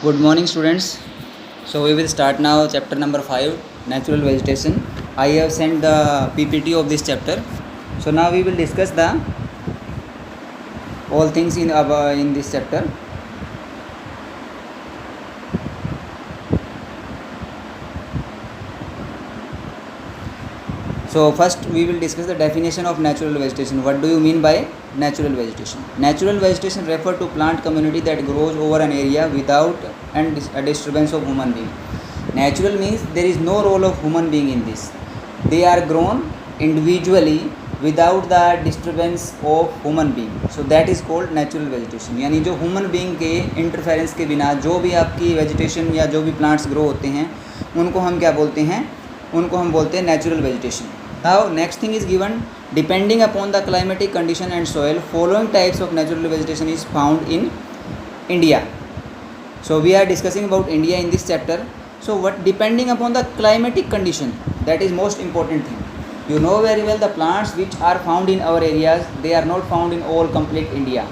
Good morning, students. So we will start now chapter number 5, natural vegetation. I have sent the PPT of this chapter. So now we will discuss the all things in this chapter. So first we will discuss the definition of natural vegetation. What do you mean by natural vegetation? Natural vegetation refer to plant community that grows over an area without a disturbance of human being. Natural means there is no role of human being in this. They are grown individually without the disturbance of human being. So that is called natural vegetation. यानी जो human being के interference के बिना जो भी आपकी vegetation या जो भी plants grow होते हैं उनको हम क्या बोलते हैं? उनको हम बोलते हैं natural vegetation. Now next thing is given, depending upon the climatic condition and soil, following types of natural vegetation is found in India. So we are discussing about India in this chapter. So what, depending upon the climatic condition, that is most important thing. You know very well the plants which are found in our areas, they are not found in all complete India.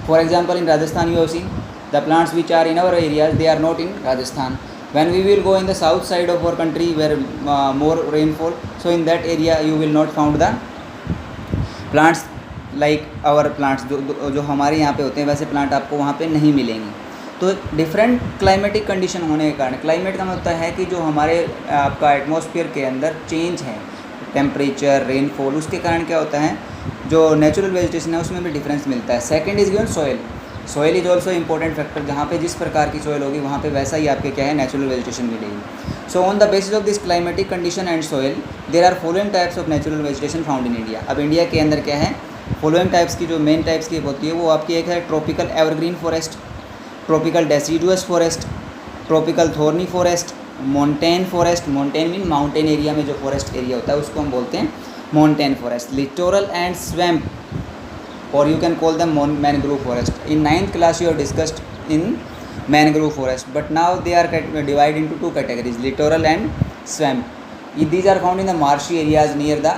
For example, in Rajasthan you have seen the plants which are in our areas, they are not in Rajasthan. When we will go in the south side of our country where more rainfall, so in that area you will not found the plants like our plants जो हमारे यहाँ पे होते हैं, वैसे plant आपको वहाँ पे नहीं मिलेंगे. तो डिफरेंट क्लाइमेटिक कंडीशन होने के कारण, क्लाइमेट का मतलब है कि जो हमारे आपका एटमॉस्फेयर के अंदर चेंज है, टेम्परेचर, रेनफॉल, उसके कारण क्या होता है जो नेचुरल वेजिटेशन है उसमें भी डिफरेंस मिलता है. Second is given soil. Soil is also important factor. जहाँ पे जिस प्रकार की सॉइल होगी वहाँ पे वैसा ही आपके क्या है नेचुरल वेजिटेशन मिलेगी. So on the basis of this climatic condition and soil there are following types of natural vegetation found in India. अब इंडिया के अंदर क्या है, फॉलोइंग टाइप्स की जो मेन टाइप्स की होती है वो आपकी एक है tropical evergreen forest, tropical deciduous forest, tropical thorny forest, montane forest. Montane mean mountain area में जो फॉरेस्ट एरिया होता है उसको हम बोलते हैं montane forest. Littoral and swamp, or you can call them mangrove forest. In 9th class you have discussed in mangrove forest, but now they are divided into two categories, littoral and swamp. These are found in the marshy areas near the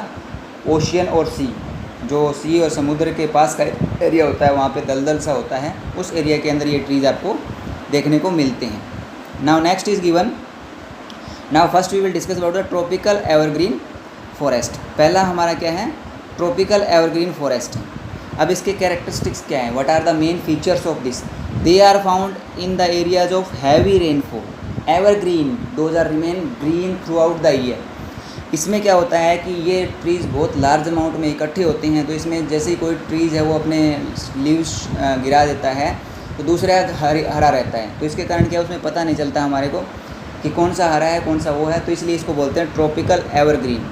ocean or sea. जो सी और समुद्र के पास का area होता है वहाँ पे दलदल सा होता है, उस एरिया के अंदर ये ट्रीज़ आपको देखने को मिलते हैं. Now next is given. Now first we will discuss about the tropical evergreen forest. पहला हमारा क्या है, ट्रॉपिकल एवरग्रीन फॉरेस्ट. अब इसके कैरेक्टरिस्टिक्स क्या हैं, what are the main features of this. They are found in the areas of heavy rainfall. Evergreen, those are remain green throughout the year. इसमें क्या होता है कि ये ट्रीज़ बहुत लार्ज अमाउंट में इकट्ठे होते हैं, तो इसमें जैसे ही कोई ट्रीज़ है वो अपने लीव्स गिरा देता है तो दूसरा हरा रहता है. तो इसके कारण क्या उसमें पता नहीं चलता हमारे को कि कौन सा हरा है कौन सा वो है, तो इसलिए इसको बोलते हैं tropical evergreen.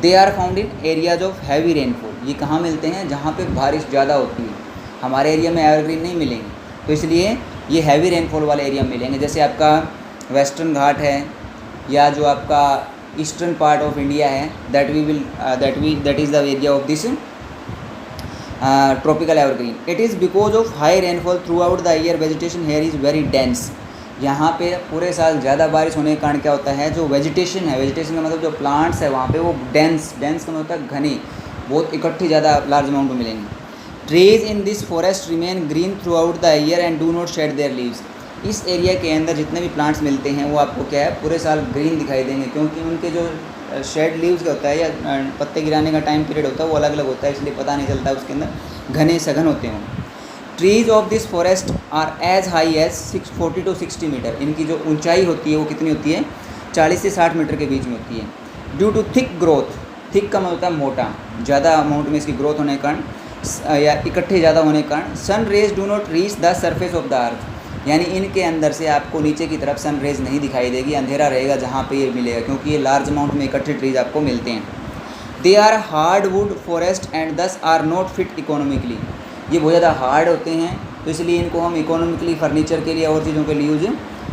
They are found in areas of heavy rainfall. ये कहाँ मिलते हैं, जहाँ पे बारिश ज़्यादा होती है. हमारे एरिया में एवरग्रीन नहीं मिलेंगे, तो इसलिए ये हैवी रेनफॉल वाले एरिया मिलेंगे. जैसे आपका वेस्टर्न घाट है या जो आपका ईस्टर्न पार्ट ऑफ इंडिया है, that is the area of this tropical evergreen. It is because of high rainfall through out the year. Vegetation here is very dense. यहाँ पे पूरे साल ज़्यादा बारिश होने के कारण क्या होता है, जो वेजिटेशन है, वेजिटेशन का मतलब जो प्लांट्स है वहाँ पे वो डेंस का मतलब होता है घनी, बहुत इकट्ठी ज़्यादा लार्ज अमाउंट में मिलेंगे. Trees in this forest remain green throughout the year and do not shade their leaves. इस एरिया के अंदर जितने भी प्लांट्स मिलते हैं वो आपको क्या है पूरे साल ग्रीन दिखाई देंगे, क्योंकि उनके जो शेड लीव्स का होता है या पत्ते गिराने का टाइम पीरियड होता है वो अलग अलग होता है, इसलिए पता नहीं चलता उसके अंदर घने सघन होते हैं. Trees of this forest are as high as 40 to 60 metre. इनकी जो ऊंचाई होती है वो कितनी होती है, 40 से 60 मीटर के बीच में होती है. Due to thick growth, thick का मतलब होता है मोटा, ज़्यादा अमाउंट में इसकी ग्रोथ होने के कारण या इकट्ठे ज़्यादा होने के कारण sun rays do not reach the surface of the earth. यानी इनके अंदर से आपको नीचे की तरफ सन रेज नहीं दिखाई देगी, अंधेरा रहेगा जहाँ पे ये मिलेगा, क्योंकि ये लार्ज अमाउंट में इकट्ठे ट्रीज़ आपको मिलते हैं. They are hard wood forest and thus are not fit economically. ये बहुत ज़्यादा हार्ड होते हैं, तो इसलिए इनको हम इकोनॉमिकली फर्नीचर के लिए और चीज़ों के लिए यूज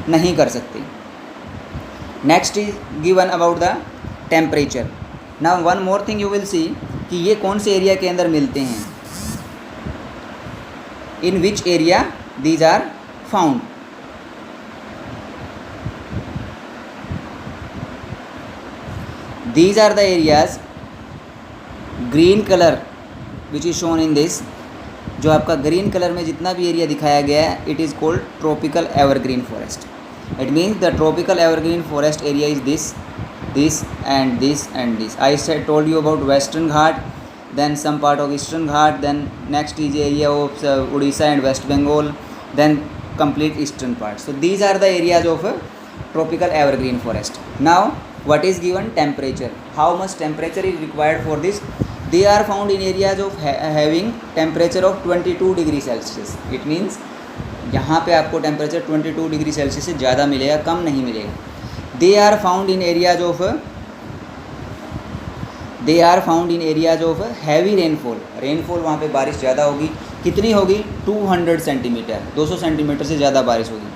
नहीं कर सकते. Next is given about the temperature. Now one more thing you will see कि ये कौन से एरिया के अंदर मिलते हैं, in which area these are found. These are the areas, green color which is shown in this. जो आपका ग्रीन कलर में जितना भी एरिया दिखाया गया है, it is called tropical evergreen forest. It means the tropical evergreen forest area is this and this and this. I said told you about Western Ghat, then some part of Eastern Ghat, then next is area of Odisha and West Bengal, then complete eastern part. So these are the areas of tropical evergreen forest. Now what is given temperature? How much temperature is required for this? They are found in areas of having temperature of 22 degree Celsius. It means यहाँ पे आपको temperature 22 degree Celsius से ज़्यादा मिलेगा, कम नहीं मिलेगा. They are found in areas of heavy rainfall. Rainfall वहाँ पे बारिश ज़्यादा होगी. कितनी होगी? 200 सेंटीमीटर, 200 सेंटीमीटर से ज़्यादा बारिश होगी.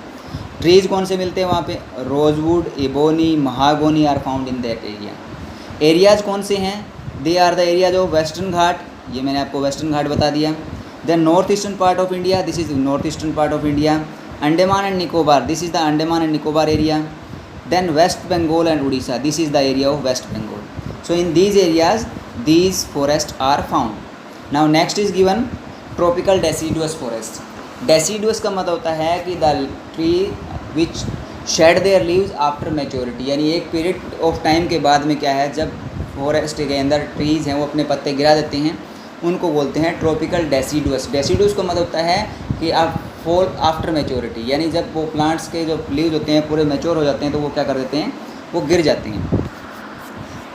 ट्रीज़ कौन से मिलते हैं वहाँ पे? Rosewood, ebony, mahogany are found in that area. Areas कौन से हैं? They are the areas of Western Ghat. ये मैंने आपको वेस्टर्न घाट बता दिया. Then north eastern part of India, this is north eastern part of India. Andaman and Nicobar, this is the Andaman and Nicobar area. Then West Bengal and Odisha, this is the area of West Bengal. So in these areas these forests are found. Now next is given tropical deciduous forest. Deciduous का मतलब होता है कि the tree which shed their leaves after maturity, यानी एक period of time के बाद में क्या है, जब फॉरेस्ट के अंदर ट्रीज़ हैं वो अपने पत्ते गिरा देते हैं, उनको बोलते हैं ट्रॉपिकल डेसीडुअस. डेसीडुअस का मतलब होता है कि आप फॉल आफ्टर मैच्योरिटी, यानी जब वो प्लांट्स के जो लीव्स होते हैं पूरे मैच्योर हो जाते हैं तो वो क्या कर देते हैं, वो गिर जाते हैं.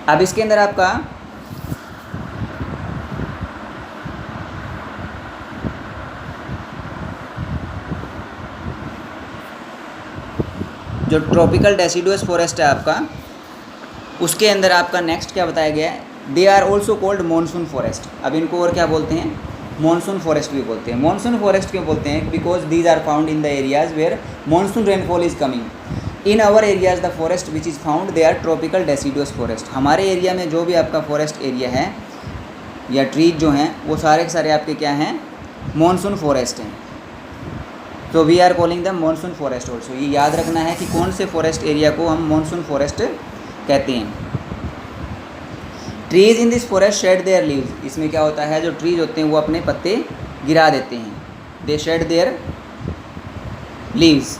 अब इसके अंदर आपका जो ट्रॉपिकल डेसीडुअस फॉरेस्ट है आपका, उसके अंदर आपका नेक्स्ट क्या बताया गया है? They are also called monsoon forest. अब इनको और क्या बोलते हैं? मॉनसून फॉरेस्ट भी बोलते हैं. मॉनसून फॉरेस्ट क्यों बोलते हैं? Because these are found in the areas where monsoon rainfall is coming. In our areas the forest which is found they are tropical deciduous forest. हमारे एरिया में जो भी आपका फॉरेस्ट एरिया है या ट्रीज जो हैं वो सारे के सारे आपके क्या हैं? मॉनसून फॉरेस्ट हैं. तो we are calling the monsoon forest also. ये याद रखना है कि कौन से फॉरेस्ट एरिया को हम मॉनसून फॉरेस्ट कहते हैं. Trees in this forest shade their leaves. इसमें क्या होता है, जो ट्रीज होते हैं वो अपने पत्ते गिरा देते हैं. They shade their leaves.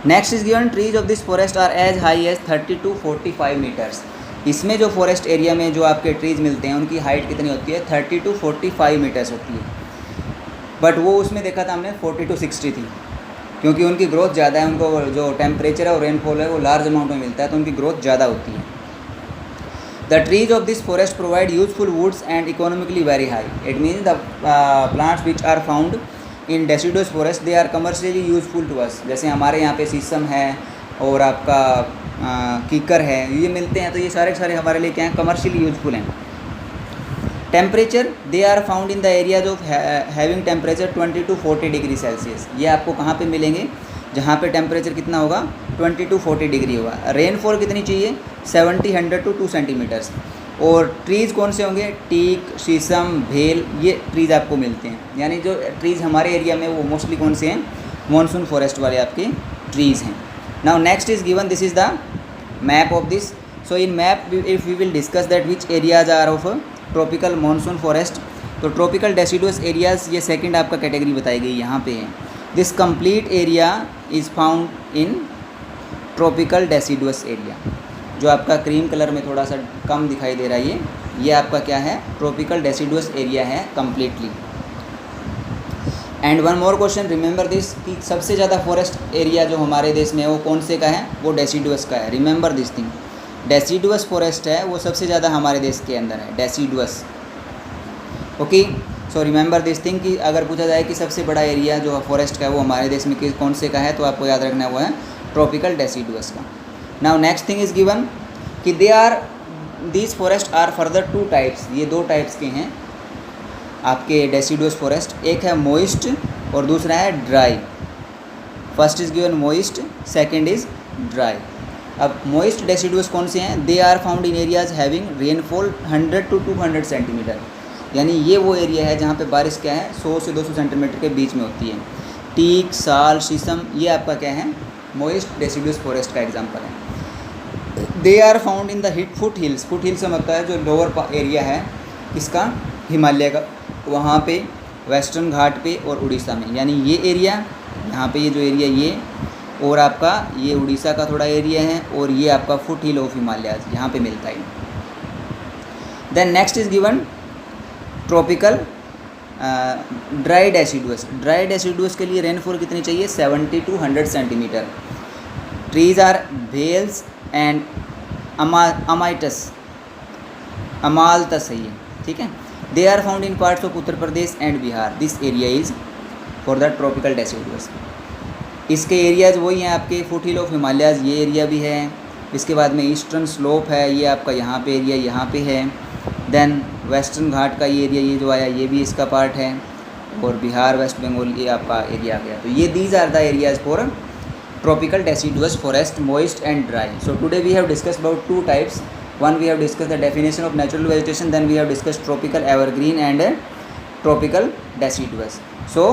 Next is given trees of this forest are as high as 30 to 45 metres. इसमें जो फॉरेस्ट एरिया में जो आपके ट्रीज मिलते हैं उनकी हाइट कितनी होती है? 30 to 45 मीटर्स होती है. बट वो उसमें देखा था हमने 40 to 60 थी, क्योंकि उनकी ग्रोथ ज़्यादा है. उनको जो टेम्परेचर है और रेनफॉल है वो लार्ज अमाउंट में मिलता है, तो उनकी ग्रोथ ज़्यादा होती है. The trees of this forest provide useful woods and economically very high. It means the plants which are found in deciduous forest they are commercially useful to us. जैसे हमारे यहाँ पे शीशम है और आपका कीकर है, ये मिलते हैं, तो ये सारे के सारे हमारे लिए क्या हैं? कमर्शियली यूजफुल हैं. Temperature they are found in the areas of having temperature 20 to 40 degree Celsius. ये आपको कहाँ पे मिलेंगे? जहाँ पे टेम्परेचर कितना होगा? 20 to 40 डिग्री होगा. रेनफॉल कितनी चाहिए? 70-100 to 2 सेंटीमीटर्स. और ट्रीज़ कौन से होंगे? टीक, शीशम, भेल, ये ट्रीज़ आपको मिलते हैं. यानी जो ट्रीज़ हमारे एरिया में वो मोस्टली कौन से हैं? मॉनसून फॉरेस्ट वाले आपके ट्रीज़ हैं. Now next is given, this is the map of this. So in map if we will discuss that which areas are of tropical monsoon forest. तो ट्रॉपिकल डेसीडुअस एरियाज़ ये second आपका category बताई गई यहाँ पे है. This complete area is found in tropical deciduous area. जो आपका क्रीम कलर में थोड़ा सा कम दिखाई दे रहा है, ये आपका क्या है? ट्रॉपिकल डेसीडुअस एरिया है completely. And one more question, remember this कि सबसे ज़्यादा फॉरेस्ट एरिया जो हमारे देश में है वो कौन से का है? वो डेसीडुअस का है. Remember this thing, deciduous forest है वो सबसे ज़्यादा हमारे देश के अंदर है, deciduous. Okay, so remember this thing कि अगर पूछा जाए कि सबसे बड़ा एरिया जो फॉरेस्ट का है वो हमारे देश में कौन से का है, तो आपको याद रखना है वो है ट्रॉपिकल डेसीडुअस का. Now next thing is given कि these forest are further 2 types. ये 2 टाइप्स के हैं आपके डेसीडुअस फॉरेस्ट. एक है मोइस्ट और दूसरा है dry. First is given moist, second is dry. अब मोइस्ट डेसीडुअस कौन से हैं? They are found in areas having rainfall 100 to 200 centimetre. यानी ये वो एरिया है जहाँ पे बारिश क्या है? 100 से 200 सेंटीमीटर के बीच में होती है. टीक, साल, शीशम, ये आपका क्या है? मोइस्ट डेसीडुअस फॉरेस्ट का एग्जांपल है. They are found in the foot hills. Foot hills का मतलब है जो लोअर एरिया है इसका, हिमालय का, वहाँ पे वेस्टर्न घाट पे और उड़ीसा में, यानी ये एरिया, यहाँ पे ये जो एरिया ये, और आपका ये उड़ीसा का थोड़ा एरिया है, और ये आपका फुट हिल ऑफ हिमालयाज यहाँ पे मिलता है। Then next is given tropical dry deciduous. Dry deciduous के लिए रेनफॉल कितनी चाहिए? 70 to 100 centimetre. Trees are bels and amaltas है ये, ठीक है। They are found in parts of Uttar Pradesh and Bihar. This area is for the tropical deciduous. इसके एरियाज वही हैं आपके, फुट हिल ऑफ हिमालयाज ये एरिया भी है, इसके बाद में ईस्टर्न स्लोप है ये आपका, यहाँ पे एरिया यहाँ पे है। देन वेस्टर्न घाट का ये एरिया ये जो आया ये भी इसका पार्ट है, और बिहार वेस्ट बंगाल ये आपका एरिया आ गया। तो ये these are the areas for tropical deciduous forest, moist and dry. So today we have discussed about two types. One, we have discussed the definition of natural vegetation, then we have discussed tropical evergreen and tropical deciduous. So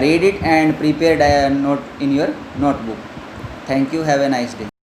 read it and prepare a note in your notebook. Thank you. Have a nice day.